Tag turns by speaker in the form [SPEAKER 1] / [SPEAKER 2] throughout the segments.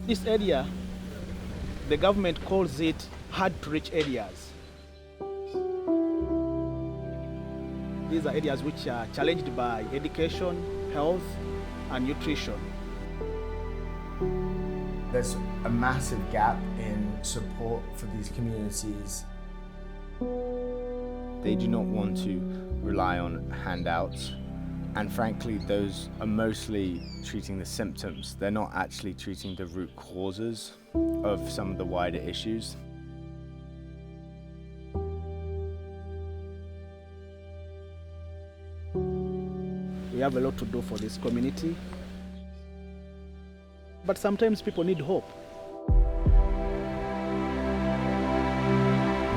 [SPEAKER 1] This area, the government calls it hard-to-reach areas. These are areas which are challenged by education, health, and nutrition.
[SPEAKER 2] There's a massive gap in support for these communities.
[SPEAKER 3] They do not want to rely on handouts, and frankly, those are mostly treating the symptoms. They're not actually treating the root causes of some of the wider issues.
[SPEAKER 1] We have a lot to do for this community, but sometimes people need hope.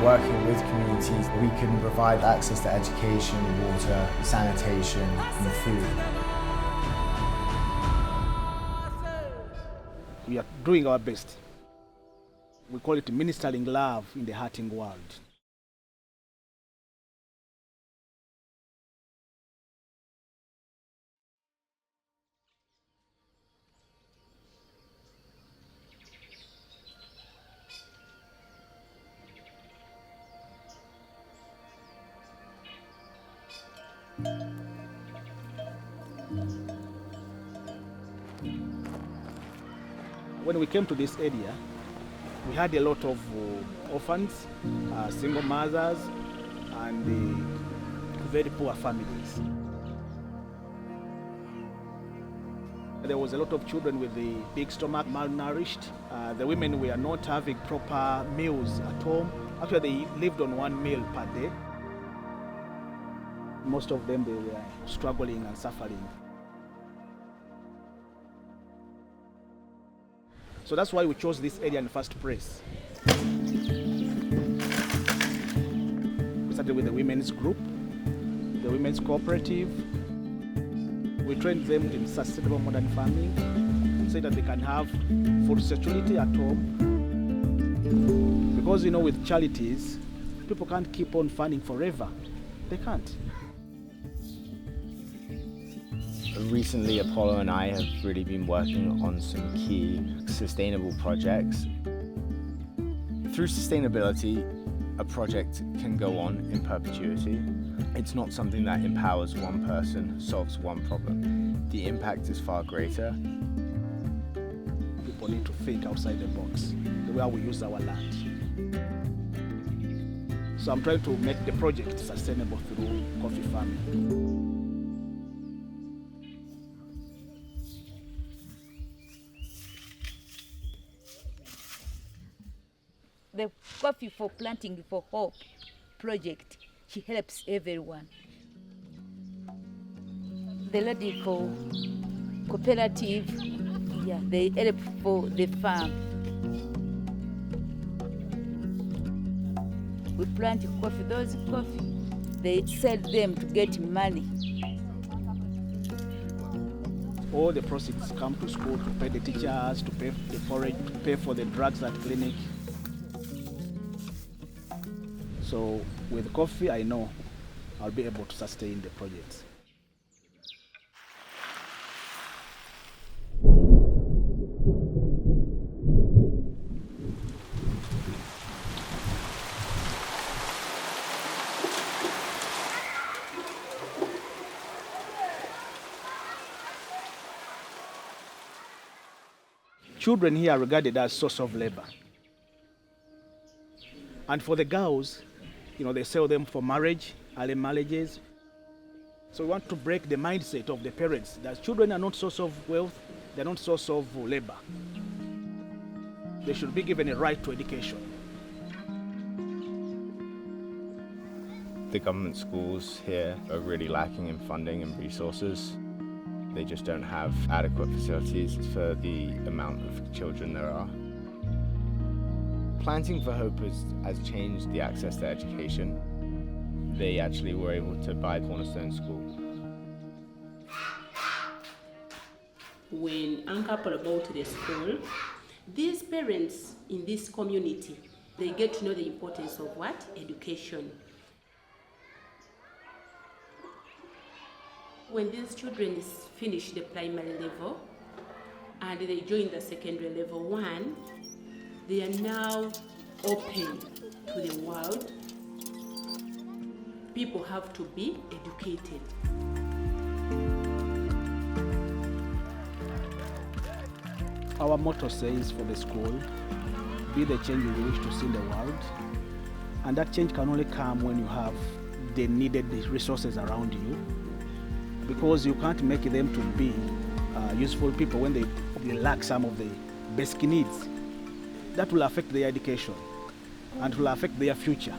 [SPEAKER 2] Working with communities, we can provide access to education, water, sanitation, and food.
[SPEAKER 1] We are doing our best. We call it ministering love in the hurting world. When we came to this area, we had a lot of orphans, single mothers, and very poor families. There was a lot of children with the big stomach, malnourished. The women were not having proper meals at home. Actually, they lived on one meal per day. Most of them, they were struggling and suffering. So that's why we chose this area in the first place. We started with the women's group, the women's cooperative. We trained them in sustainable modern farming so that they can have food security at home. Because, with charities, people can't keep on funding forever. They can't.
[SPEAKER 3] Recently, Apollo and I have really been working on some key sustainable projects. Through sustainability, a project can go on in perpetuity. It's not something that empowers one person, solves one problem. The impact is far greater.
[SPEAKER 1] People need to think outside the box, the way we use our land. So I'm trying to make the project sustainable through coffee farming.
[SPEAKER 4] The Coffee for Planting for Hope project, she helps everyone. The lady for cooperative, they help for the farm. We plant coffee, those coffee, they sell them to get money.
[SPEAKER 1] All the proceeds come to school to pay the teachers, to pay the forage, to pay for the drugs at clinic. So with coffee, I know I'll be able to sustain the project. Children here are regarded as source of labor. And for the girls, they sell them for marriage, early marriages. So we want to break the mindset of the parents that children are not source of wealth, they're not source of labor. They should be given a right to education.
[SPEAKER 3] The government schools here are really lacking in funding and resources. They just don't have adequate facilities for the amount of children there are. Planting for Hope has changed the access to education. They actually were able to buy Cornerstone School.
[SPEAKER 5] When Uncle bought the school, these parents in this community, they get to know the importance of what? Education. When these children finish the primary level, and they join the secondary level 1, they are now open to the world. People have to be educated.
[SPEAKER 1] Our motto says for the school, be the change you wish to see in the world. And that change can only come when you have the needed resources around you, because you can't make them to be useful people when they lack some of the basic needs. That will affect their education and will affect their future.